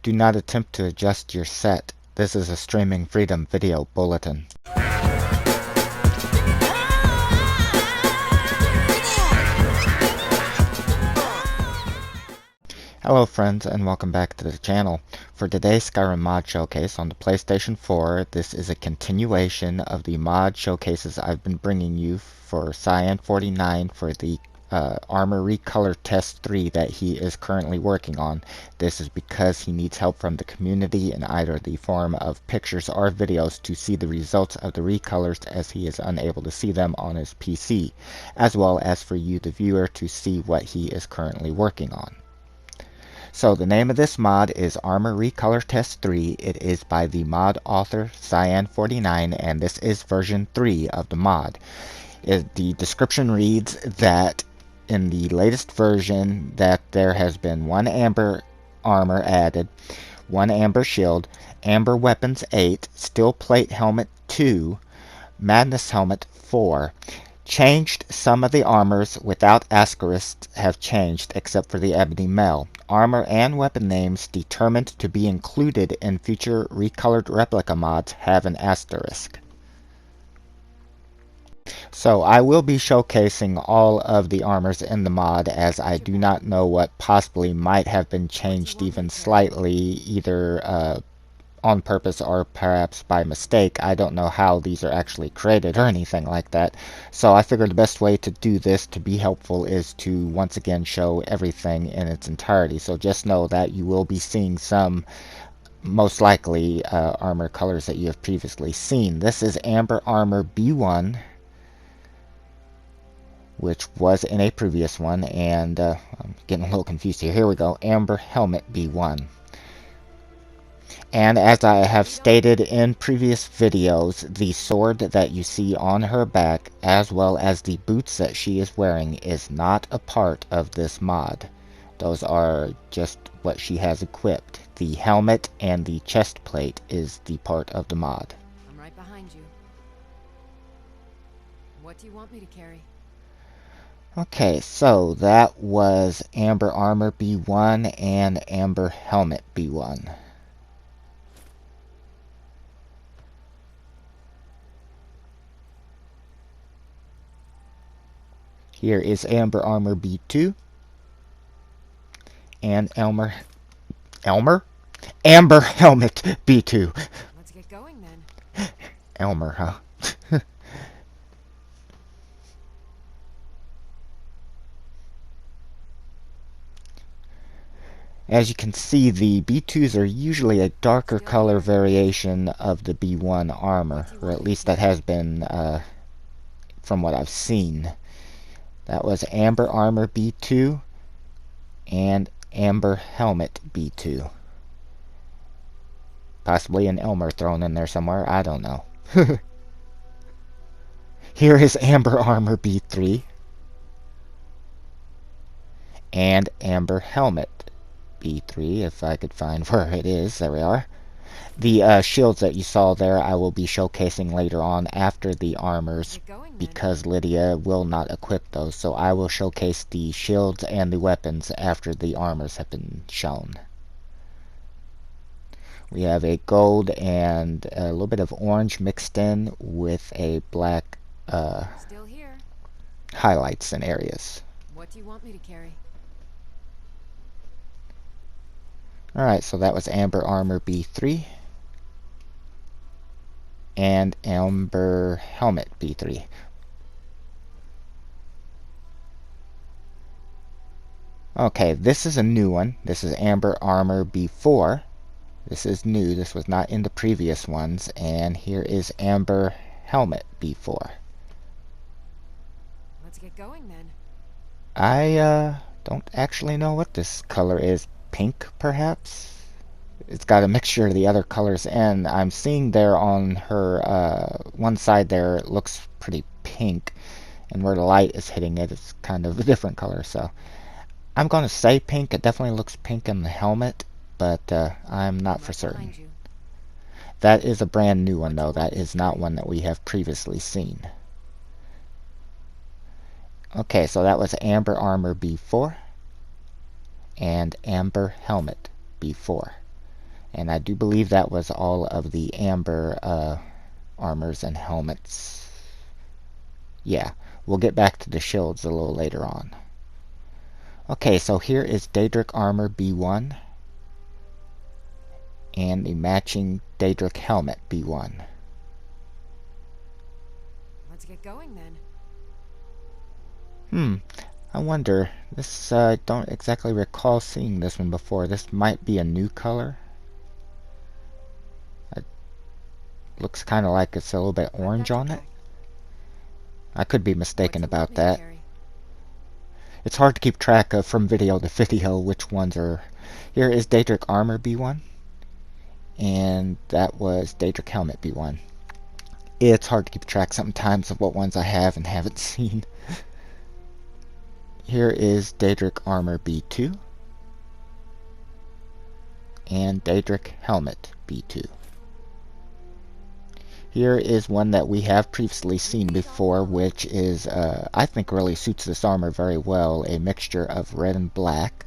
Do not attempt to adjust your set. This is a Streaming Freedom video bulletin. Hello friends, and welcome back to the channel. For today's Skyrim mod showcase on the PlayStation 4, this is a continuation of the mod showcases I've been bringing you for Cyan49 for the ArmorRecolorTest3 that he is currently working on. This is because he needs help from the community in either the form of pictures or videos to see the results of the recolors, as he is unable to see them on his PC, as well as for you the viewer to see what he is currently working on. So the name of this mod is ArmorRecolorTest3. It is by the mod author Cyan49, and this is version 3 of the mod. The description reads that in the latest version that there has been 1 amber armor added, 1 amber shield, amber weapons 8, steel plate helmet 2, madness helmet 4. Changed some of the armors without asterisks have changed except for the Ebony Male. Armor and weapon names determined to be included in future recolored replica mods have an asterisk. So I will be showcasing all of the armors in the mod, as I do not know what possibly might have been changed even slightly, either on purpose or perhaps by mistake. I don't know how these are actually created or anything like that. So I figured the best way to do this to be helpful is to once again show everything in its entirety. So just know that you will be seeing some, most likely, armor colors that you have previously seen. This is Amber Armor B1, which was in a previous one, and I'm getting a little confused here. Here we go, Amber Helmet B1. And as I have stated in previous videos, the sword that you see on her back, as well as the boots that she is wearing, is not a part of this mod. Those are just what she has equipped. The helmet and the chest plate is the part of the mod. I'm right behind you. What do you want me to carry? Okay, so that was Amber Armor B1 and Amber Helmet B1. Here is Amber Armor B2 and Amber Helmet B2. Let's get going then. Elmer, huh? As you can see, the B2s are usually a darker color variation of the B1 armor, or at least that has been from what I've seen. That was Amber Armor B2 and Amber Helmet B2. Possibly an Elmer thrown in there somewhere, I don't know. Here is Amber Armor B3 and Amber Helmet B3, if I could find where it is. There we are. The shields that you saw there I will be showcasing later on after the armors, because Lydia will not equip those, so I will showcase the shields and the weapons after the armors have been shown. We have a gold and a little bit of orange mixed in with a black Still here. highlights in areas. What do you want me to carry? Alright, so that was Amber Armor B3 and Amber Helmet B3. Okay, this is a new one. This is Amber Armor B4. This is new. This was not in the previous ones. And here is Amber Helmet B4. Let's get going then. I don't actually know what this color is. Pink, perhaps? It's got a mixture of the other colors, and I'm seeing there on her one side there, it looks pretty pink, and where the light is hitting it, it's kind of a different color. So I'm going to say pink. It definitely looks pink in the helmet, but I'm not for certain. That is a brand new one, though. That is not one that we have previously seen. Okay, so that was Amber Armor B4 and Amber Helmet B4. And I do believe that was all of the amber armors and helmets. Yeah, we'll get back to the shields a little later on. Okay, so here is Daedric Armor B1 and the matching Daedric Helmet B1. Let's get going then. I wonder, this, I don't exactly recall seeing this one before. This might be a new color. It looks kind of like it's a little bit orange on it. I could be mistaken about that. It's hard to keep track of from video to video which ones are. Here is Daedric Armor B1, and that was Daedric Helmet B1. It's hard to keep track sometimes of what ones I have and haven't seen. Here is Daedric Armor B2 and Daedric Helmet B2. Here is one that we have previously seen before, which is, I think really suits this armor very well, a mixture of red and black.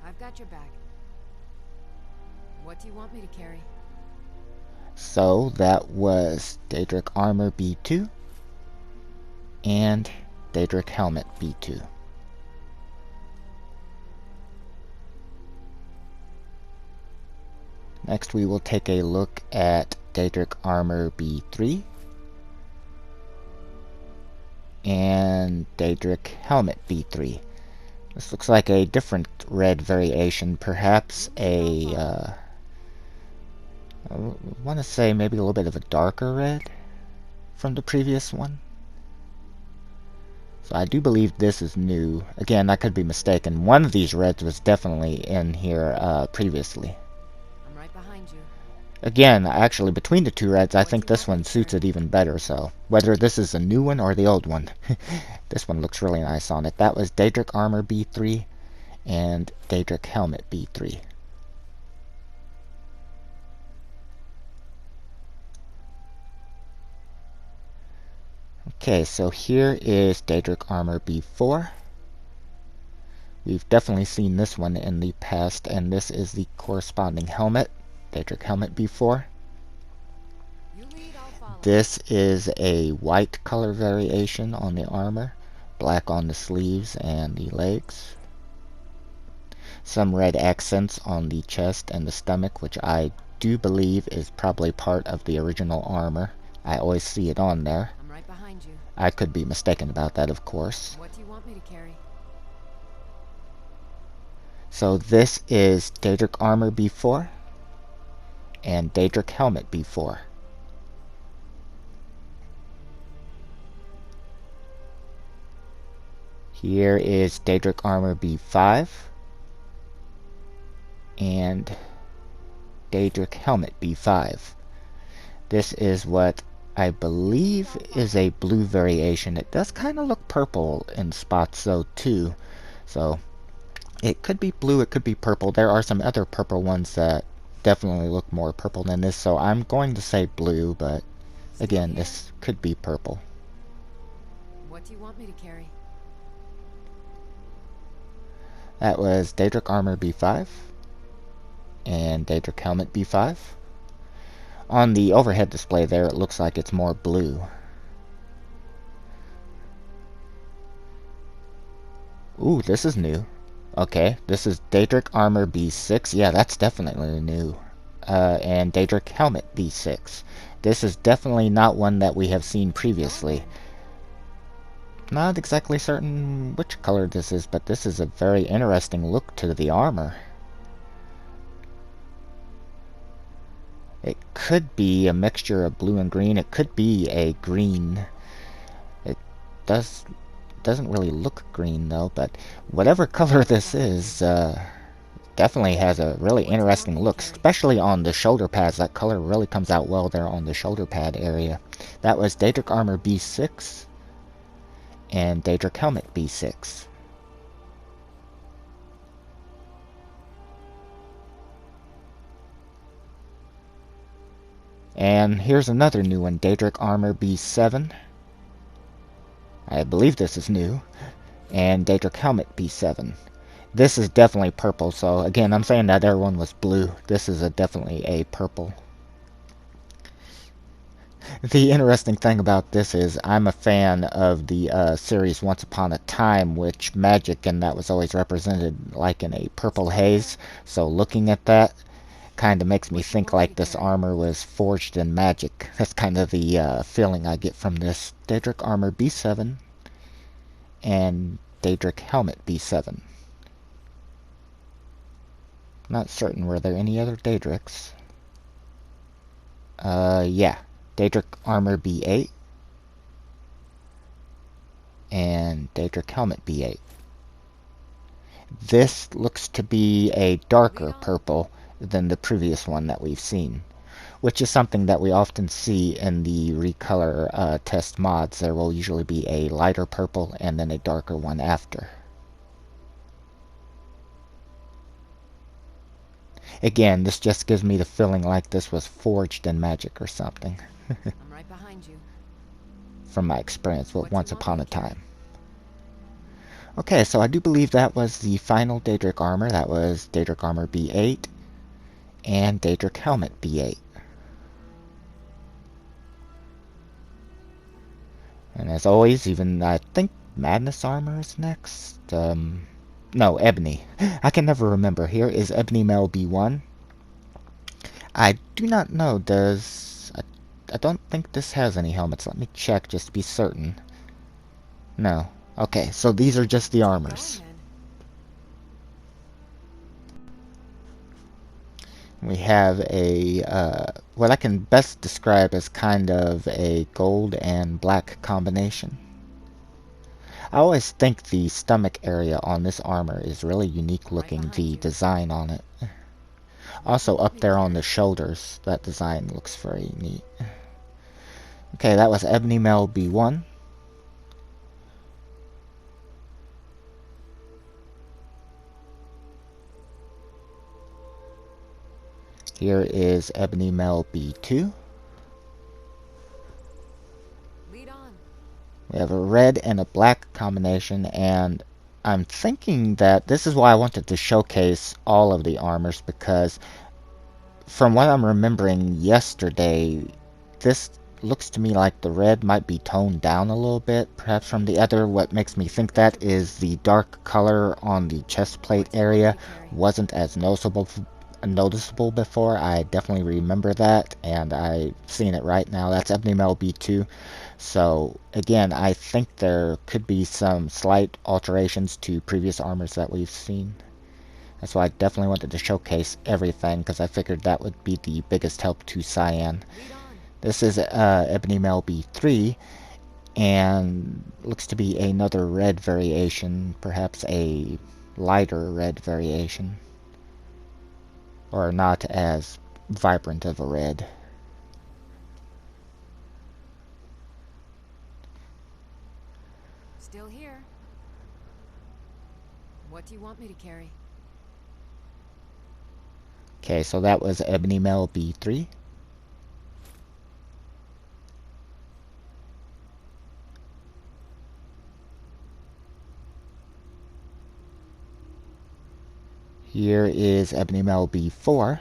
I've got your back. What do you want me to carry? So that was Daedric Armor B2 and Daedric Helmet B2. Next we will take a look at Daedric Armor B3 and Daedric Helmet B3. This looks like a different red variation, perhaps a, I want to say maybe a little bit of a darker red from the previous one. So I do believe this is new. Again, I could be mistaken. One of these reds was definitely in here previously. I'm right behind you. Again, actually, between the two reds, I think this one suits it even better, so whether this is a new one or the old one, this one looks really nice on it. That was Daedric Armor B3 and Daedric Helmet B3. Okay, so here is Daedric Armor B4. We've definitely seen this one in the past, and this is the corresponding helmet, Daedric Helmet B4. You lead, I'll follow. This is a white color variation on the armor, black on the sleeves and the legs. Some red accents on the chest and the stomach, which I do believe is probably part of the original armor. I always see it on there. I'm right behind you. I could be mistaken about that, of course. What do you want me to carry? So this is Daedric Armor B4 and Daedric Helmet B4. Here is Daedric Armor B5 and Daedric Helmet B5. This is what I believe is a blue variation. It does kind of look purple in spots though too. So it could be blue, it could be purple. There are some other purple ones that definitely look more purple than this, so I'm going to say blue, but again, this could be purple. What do you want me to carry? That was Daedric Armor B5 and Daedric Helmet B5. On the overhead display there, it looks like it's more blue. Ooh, this is new. Okay, this is Daedric Armor B6. Yeah, that's definitely new. And Daedric Helmet B6. This is definitely not one that we have seen previously. Not exactly certain which color this is, but this is a very interesting look to the armor. It could be a mixture of blue and green. It could be a green. It doesn't really look green though, but whatever color this is, definitely has a really interesting look, especially on the shoulder pads. That color really comes out well there on the shoulder pad area. That was Daedric Armor B6 and Daedric Helmet B6. And here's another new one, Daedric Armor B7 I believe this is new. And Daedric Helmet B7. This is definitely purple, so again, I'm saying that everyone was blue. This is definitely a purple. The interesting thing about this is I'm a fan of the series Once Upon a Time, which magic and that was always represented like in a purple haze. So looking at that kind of makes me think like this armor was forged in magic. That's kind of the feeling I get from this Daedric Armor B7 and Daedric Helmet B7. Not certain, were there any other Daedrics? Yeah. Daedric Armor B8 and Daedric Helmet B8. This looks to be a darker purple than the previous one that we've seen, which is something that we often see in the recolor test mods. There will usually be a lighter purple and then a darker one after. Again, this just gives me the feeling like this was forged in magic or something. I'm right behind you. From my experience with Once Upon a Time. Okay, so I do believe that was the final Daedric armor. That was Daedric Armor B8 and Daedric Helmet B8. And as always, even I think Madness armor is next. No, Ebony. I can never remember. Here is Ebony Male B1. I do not know, I don't think this has any helmets. Let me check just to be certain. No. Okay, so these are just the armors. We have a, what I can best describe as kind of a gold and black combination. I always think the stomach area on this armor is really unique looking, the design on it. Also up there on the shoulders, that design looks very neat. Okay, that was Ebony Male B1. Here is Ebony Male B2. Lead on. We have a red and a black combination, and I'm thinking that this is why I wanted to showcase all of the armors, because from what I'm remembering yesterday, this looks to me like the red might be toned down a little bit, perhaps from the other. What makes me think that is the dark color on the chest plate area wasn't as noticeable before. I definitely remember that, and I've seen it right now. That's Ebony Male B2. So again, I think there could be some slight alterations to previous armors that we've seen. That's why I definitely wanted to showcase everything, because I figured that would be the biggest help to Cyan. This is Ebony Male B3, and looks to be another red variation, perhaps a lighter red variation, or not as vibrant of a red. Still here. What do you want me to carry? Okay, so that was Ebony Male B3. Here is Ebony Male B4.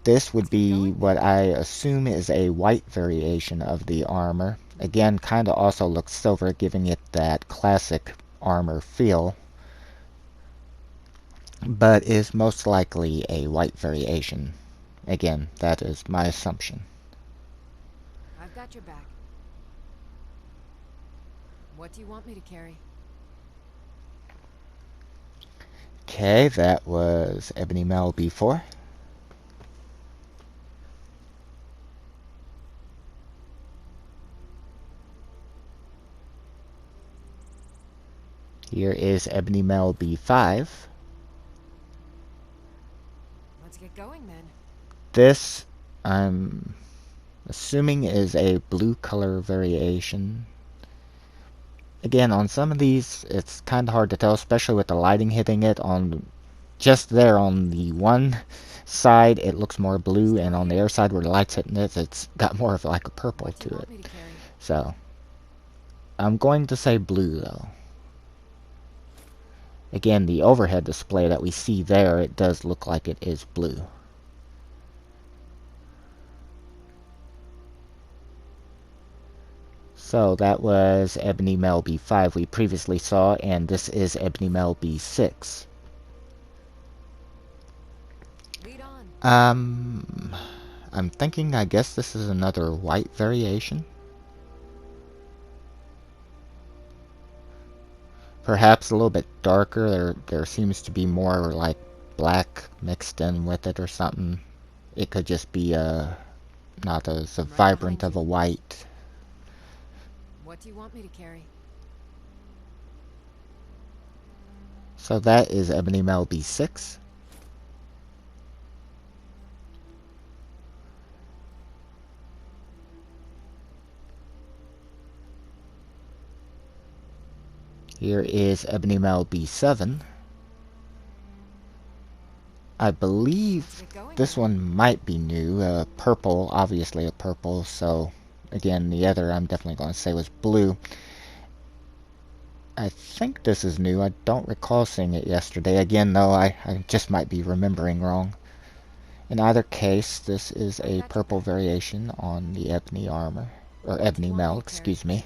This would be what I assume is a white variation of the armor. Again, kind of also looks silver, giving it that classic armor feel, but is most likely a white variation. Again, that is my assumption. I've got your back. What do you want me to carry? Okay, that was Ebony Male B4. Here is Ebony Male B5. Let's get going then. This, I'm assuming, is a blue color variation. Again, on some of these, it's kind of hard to tell, especially with the lighting hitting it on just there on the one side it looks more blue, and on the other side where the light's hitting it, it's got more of like a purple to it. So I'm going to say blue though. Again, the overhead display that we see there, it does look like it is blue. So that was Ebony Male B5 we previously saw, and this is Ebony Male B6. I'm thinking, I guess this is another white variation. Perhaps a little bit darker. There seems to be more like black mixed in with it or something. It could just be not as vibrant of a white. What do you want me to carry? So that is Ebony Male B6. Here is Ebony Male B7. I believe this one might be new. Purple, obviously a purple. So again, the other I'm definitely going to say was blue. I think this is new. I don't recall seeing it yesterday. Again, though, I just might be remembering wrong. In either case, this is a purple variation on the Ebony Armor, or Ebony Male, excuse me.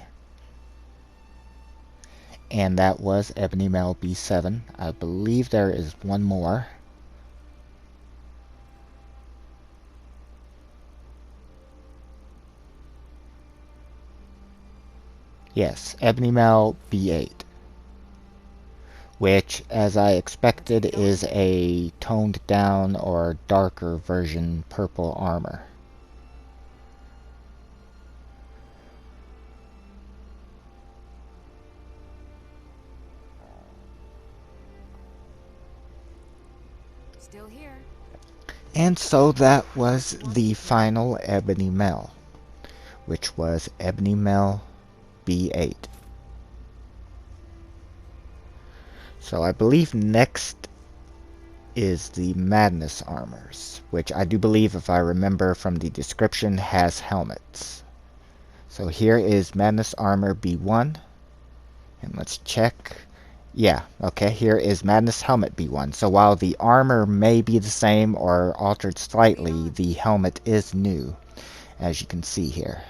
And that was Ebony Male B7. I believe there is one more. Yes, Ebony Male B8. Which, as I expected, is a toned down or darker version purple armor. Still here. And so that was the final Ebony Male, which was Ebony Male B8. So I believe next is the Madness Armors, which I do believe, if I remember from the description, has helmets. So here is Madness Armor B1, and let's check. Yeah, okay, here is Madness Helmet B1. So while the armor may be the same or altered slightly, the helmet is new, as you can see here.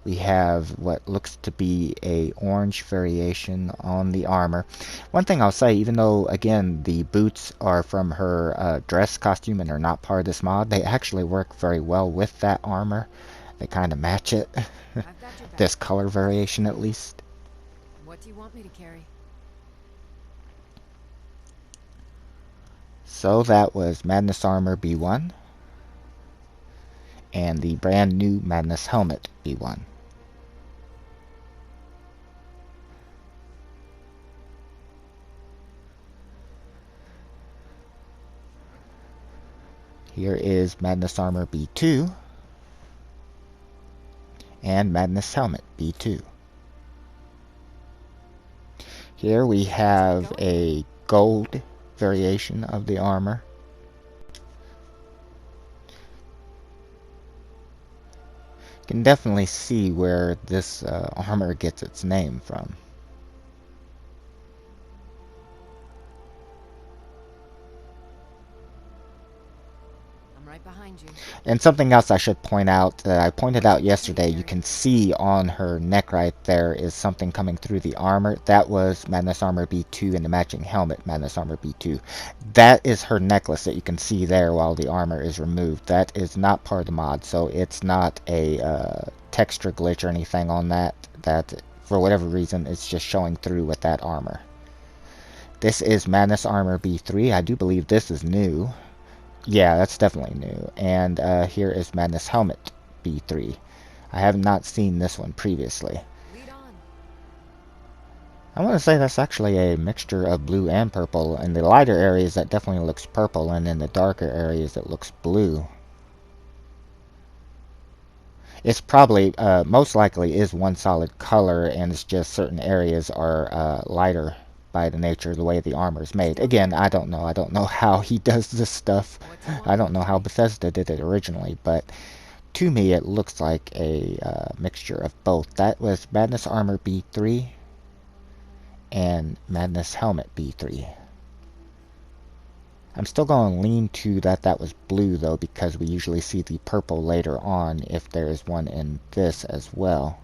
We have what looks to be a orange variation on the armor. One thing I'll say, even though, again, the boots are from her dress costume and are not part of this mod, they actually work very well with that armor. They kind of match it. This color variation, at least. What do you want me to carry? So that was Madness Armor B1 and the brand new Madness Helmet B1. Here is Madness Armor B2 and Madness Helmet B2. Here we have a gold variation of the armor. You can definitely see where this armor gets its name from. Behind you. And something else I should point out that I pointed out yesterday, you can see on her neck right there is something coming through the armor. That was Madness Armor B2 and the matching helmet, Madness Armor B2. That is her necklace that you can see there while the armor is removed. That is not part of the mod, so it's not a texture glitch or anything on that. That, for whatever reason, it's just showing through with that armor. This is Madness Armor B3. I do believe this is new. Yeah, that's definitely new. And here is Madness Helmet B3. I have not seen this one previously. I want to say that's actually a mixture of blue and purple. In the lighter areas, that definitely looks purple, and in the darker areas, it looks blue. It's probably, most likely, is one solid color, and it's just certain areas are lighter by the nature of the way the armor is made. Again, I don't know. I don't know how he does this stuff. I don't know how Bethesda did it originally, but to me it looks like a mixture of both. That was Madness Armor B3 and Madness Helmet B3. I'm still going to lean to that was blue, though, because we usually see the purple later on if there is one in this as well.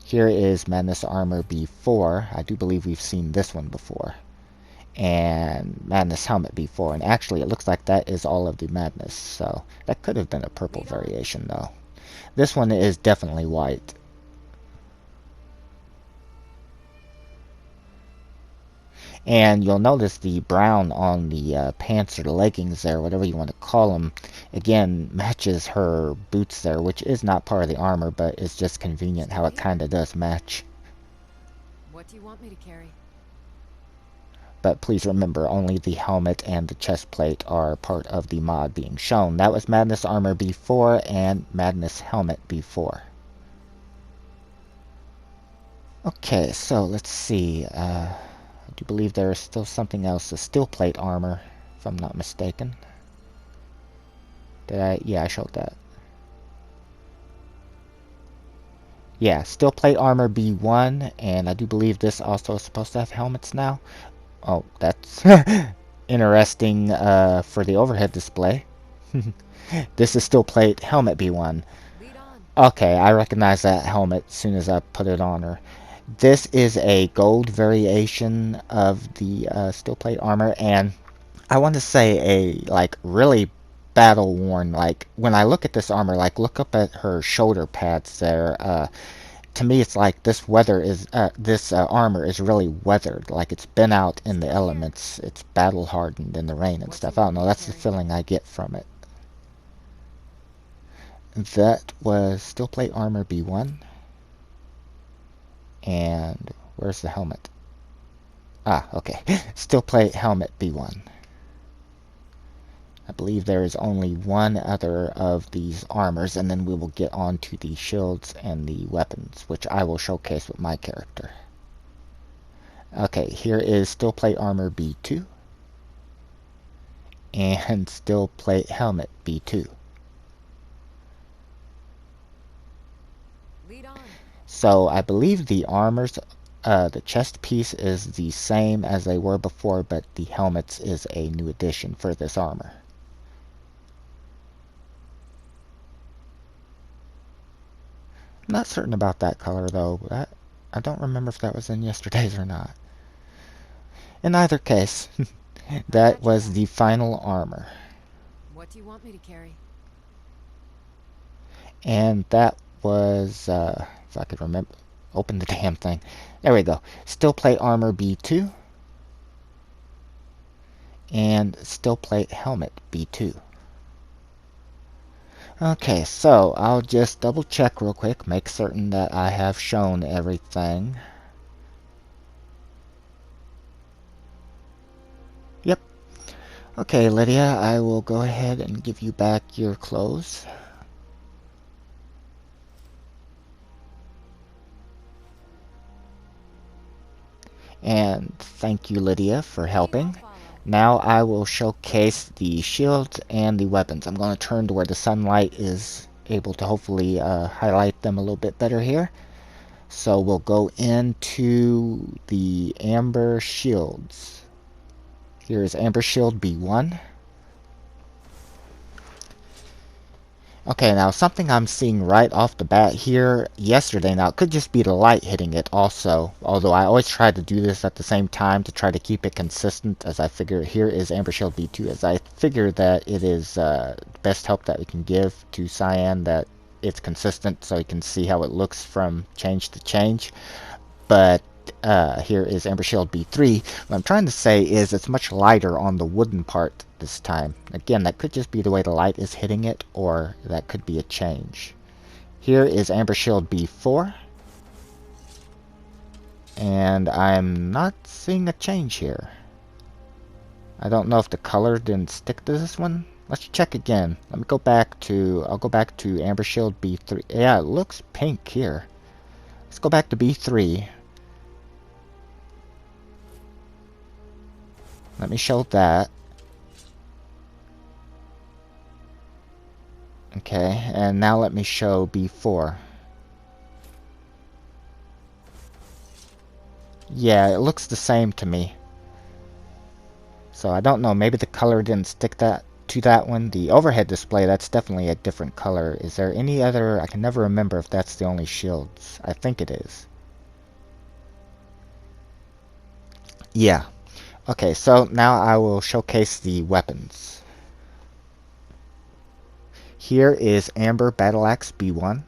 Here is Madness Armor B4. I do believe we've seen this one before. And Madness Helmet B4. And actually, it looks like that is all of the Madness. So that could have been a purple variation, though. This one is definitely white. And you'll notice the brown on the pants or the leggings there, whatever you want to call them, again, matches her boots there, which is not part of the armor, but it's just convenient how it kind of does match. What do you want me to carry? But please remember, only the helmet and the chest plate are part of the mod being shown. That was Madness Armor B4 and Madness Helmet B4. Okay, so let's see. I do believe there is still something else, a steel plate armor, if I'm not mistaken. Did I? Yeah, I showed that. Yeah, steel plate armor B1, and I do believe this also is supposed to have helmets now. Oh, that's interesting for the overhead display. This is steel plate helmet B1. Okay, I recognize that helmet as soon as I put it on her. This is a gold variation of the steel plate armor, and I want to say a really battle worn. Like when I look at this armor, like look up at her shoulder pads there. To me, it's like this armor is really weathered. Like it's been out in the elements. It's battle hardened in the rain and stuff. I don't know. That's the feeling I get from it. That was steel plate armor B1. And where's the helmet? Ah, okay. Steel plate helmet B1. I believe there is only one other of these armors, and then we will get on to the shields and the weapons, which I will showcase with my character. Okay, here is steel plate armor B2 and steel plate helmet B2. So I believe the armors, the chest piece is the same as they were before, but the helmets is a new addition for this armor. I'm not certain about that color though. I don't remember if that was in yesterday's or not. In either case, that was the final armor. What do you want me to carry? And that was, if I could remember, open the damn thing. There we go. Steel plate armor B2 and steel plate helmet B2. Okay, so I'll just double check real quick, make certain that I have shown everything. Yep. Okay, Lydia, I will go ahead and give you back your clothes. And thank you, Lydia, for helping. Now I will showcase the shields and the weapons. I'm going to turn to where the sunlight is able to hopefully highlight them a little bit better here. So we'll go into the Amber Shields. Here is Amber Shield B1. Okay, now something I'm seeing right off the bat here yesterday, now it could just be the light hitting it also, although I always try to do this at the same time to try to keep it consistent, as I figure here is Amber Shield B2, as I figure that it is best help that we can give to Cyan, that it's consistent so you can see how it looks from change to change. But here is Amber Shield B3. What I'm trying to say is it's much lighter on the wooden part this time. Again, that could just be the way the light is hitting it, or that could be a change. Here is Amber Shield B4. And I'm not seeing a change here. I don't know if the color didn't stick to this one. Let's check again. Let me go back to, I'll go back to Amber Shield B3. Yeah, it looks pink here. Let's go back to B3. Let me show that. Okay, and now let me show B4. Yeah, it looks the same to me. So I don't know, maybe the color didn't stick that to that one. The overhead display, that's definitely a different color. Is there any other? I can never remember if that's the only shields. I think it is. Yeah. Okay, so now I will showcase the weapons. Here is Amber Battle Axe B1.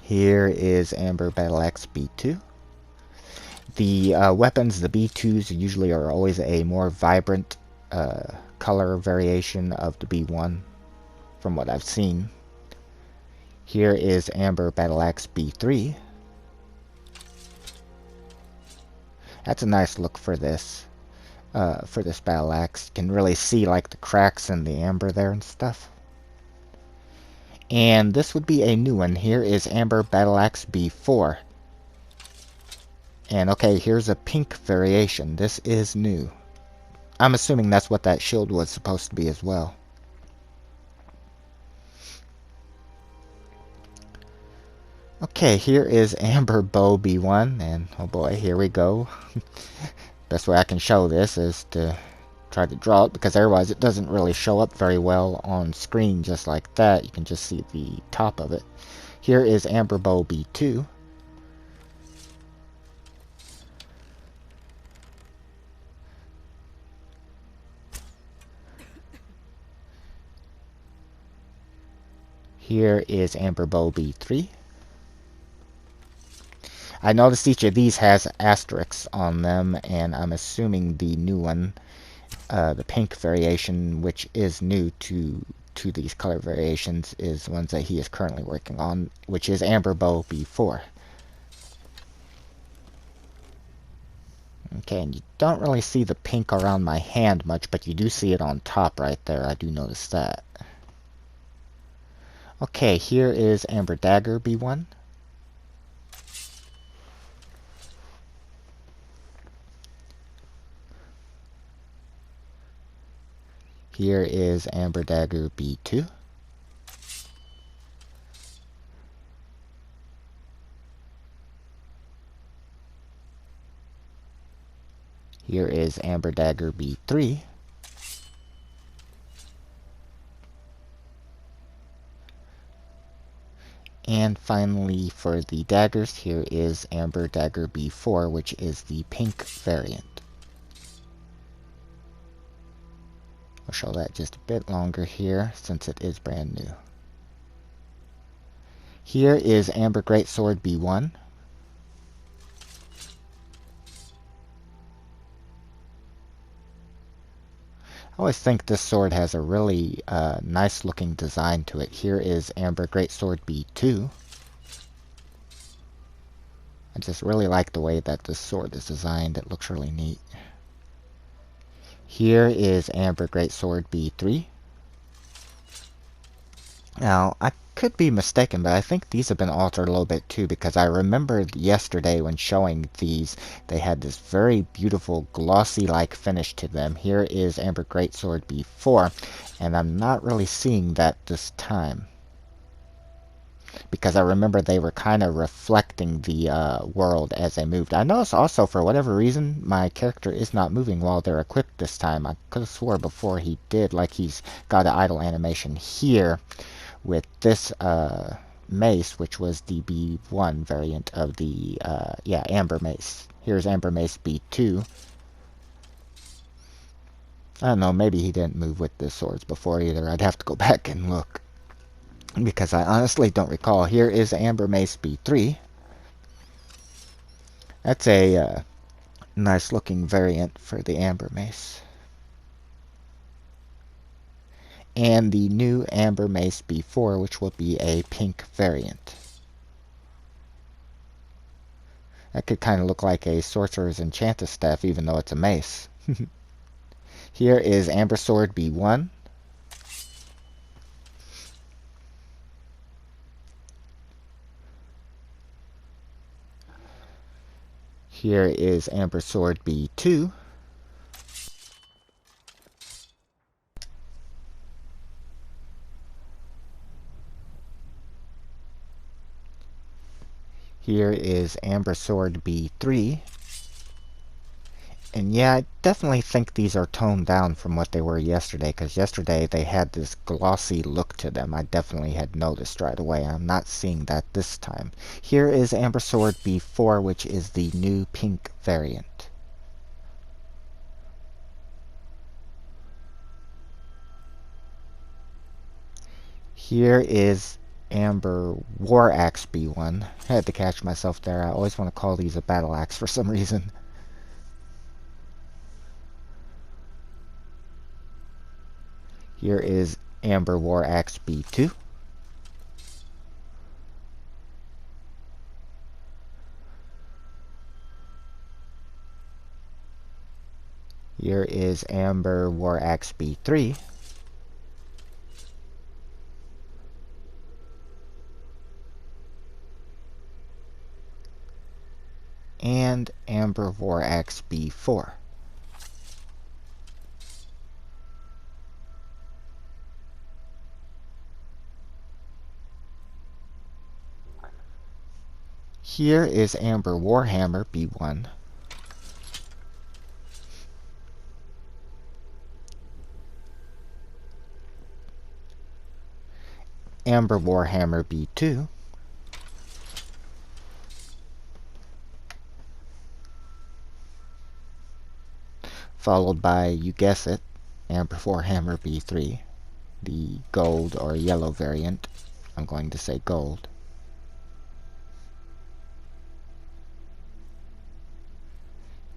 Here is Amber Battle Axe B2. The weapons, the B2s, usually are always a more vibrant color variation of the B1, from what I've seen. Here is Amber Battle Axe B3. That's a nice look for this battle axe. You can really see like the cracks in the amber there and stuff. And this would be a new one. Here is Amber Battle Axe B4. And okay, here's a pink variation. This is new. I'm assuming that's what that shield was supposed to be as well. Okay, here is Amber Bow B1, and oh boy, here we go. Best way I can show this is to try to draw it, because otherwise it doesn't really show up very well on screen just like that. You can just see the top of it. Here is Amber Bow B2. Here is Amber Bow B3. I noticed each of these has asterisks on them, and I'm assuming the new one, the pink variation, which is new to these color variations, is ones that he is currently working on, which is Amber Bow B4. Okay, and you don't really see the pink around my hand much, but you do see it on top right there. I do notice that. Okay, here is Amber Dagger B1. Here is Amber Dagger B2. Here is Amber Dagger B3. And finally, for the daggers, here is Amber Dagger B4, which is the pink variant. I'll show that just a bit longer here, since it is brand new. Here is Amber Greatsword B1. I always think this sword has a really nice looking design to it. Here is Amber Greatsword B2. I just really like the way that this sword is designed. It looks really neat. Here is Amber Greatsword B3. Now, I could be mistaken, but I think these have been altered a little bit too, because I remembered yesterday when showing these, they had this very beautiful glossy-like finish to them. Here is Amber Greatsword B4, and I'm not really seeing that this time, because I remember they were kind of reflecting the world as they moved. I noticed also, for whatever reason, my character is not moving while they're equipped this time. I could have swore before he did, like he's got an idle animation here with this mace, which was the B1 variant of the Amber Mace. Here's Amber Mace B2. I don't know, maybe he didn't move with the swords before either. I'd have to go back and look, because I honestly don't recall. Here is Amber Mace B3. That's a nice looking variant for the Amber Mace. And the new Amber Mace B4, which will be a pink variant. That could kind of look like a Sorcerer's Enchantress staff, even though it's a mace. Here is Amber Sword B1. Here is Amber Sword B2. Here is Amber Sword B3. And yeah, I definitely think these are toned down from what they were yesterday, because yesterday they had this glossy look to them. I definitely had noticed right away. I'm not seeing that this time. Here is Amber Sword B4, which is the new pink variant. Here is Amber War Axe B1. I had to catch myself there. I always want to call these a battle axe for some reason. Here is Amber War Axe B2. Here is Amber War Axe B3. And Amber War Axe B4. Here is Amber Warhammer B1. Amber Warhammer B2. Followed by, you guess it, Amber Warhammer B3. The gold or yellow variant. I'm going to say gold.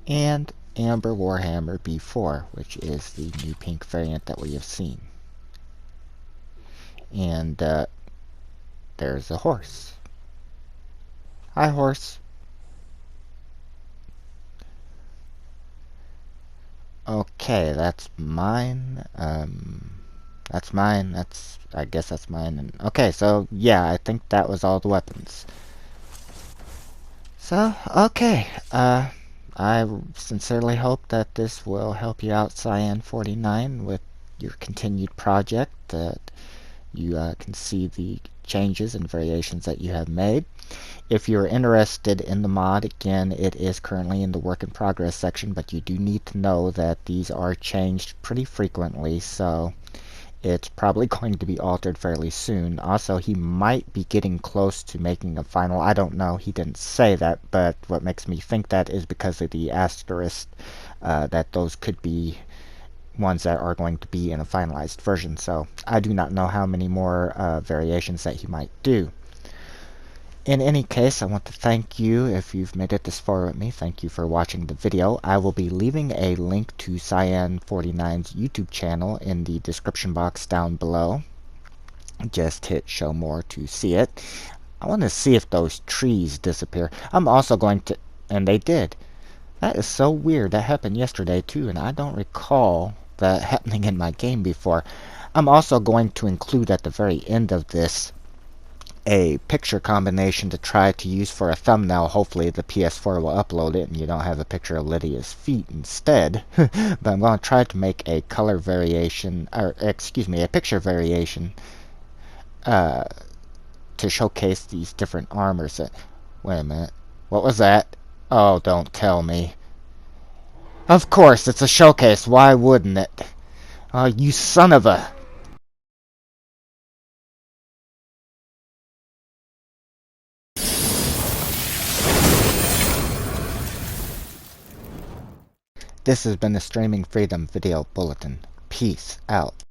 And Amber Warhammer B4, which is the new pink variant that we have seen. And there's a horse. Hi, horse. Okay, that's mine. That's mine. I guess that's mine. And okay, so yeah, I think that was all the weapons. So, okay. I sincerely hope that this will help you out, Cyan49, with your continued project, that you can see the changes and variations that you have made. If you're interested in the mod, again, it is currently in the work in progress section, but you do need to know that these are changed pretty frequently, so it's probably going to be altered fairly soon. Also, he might be getting close to making a final. I don't know. He didn't say that, but what makes me think that is because of the asterisk that those could be ones that are going to be in a finalized version. So I do not know how many more variations that he might do. In any case, I want to thank you if you've made it this far with me. Thank you for watching the video. I will be leaving a link to Cyan49's YouTube channel in the description box down below. Just hit show more to see it. I want to see if those trees disappear. I'm also going to... and they did. That is so weird. That happened yesterday too, and I don't recall that happening in my game before. I'm also going to include at the very end of this a picture combination to try to use for a thumbnail. Hopefully the PS4 will upload it and you don't have a picture of Lydia's feet instead. But I'm going to try to make a color variation, or excuse me, a picture variation to showcase these different armors. Wait a minute. What was that? Oh, don't tell me. Of course, it's a showcase. Why wouldn't it? Oh, you son of a... This has been the Streaming Freedom Video Bulletin. Peace out.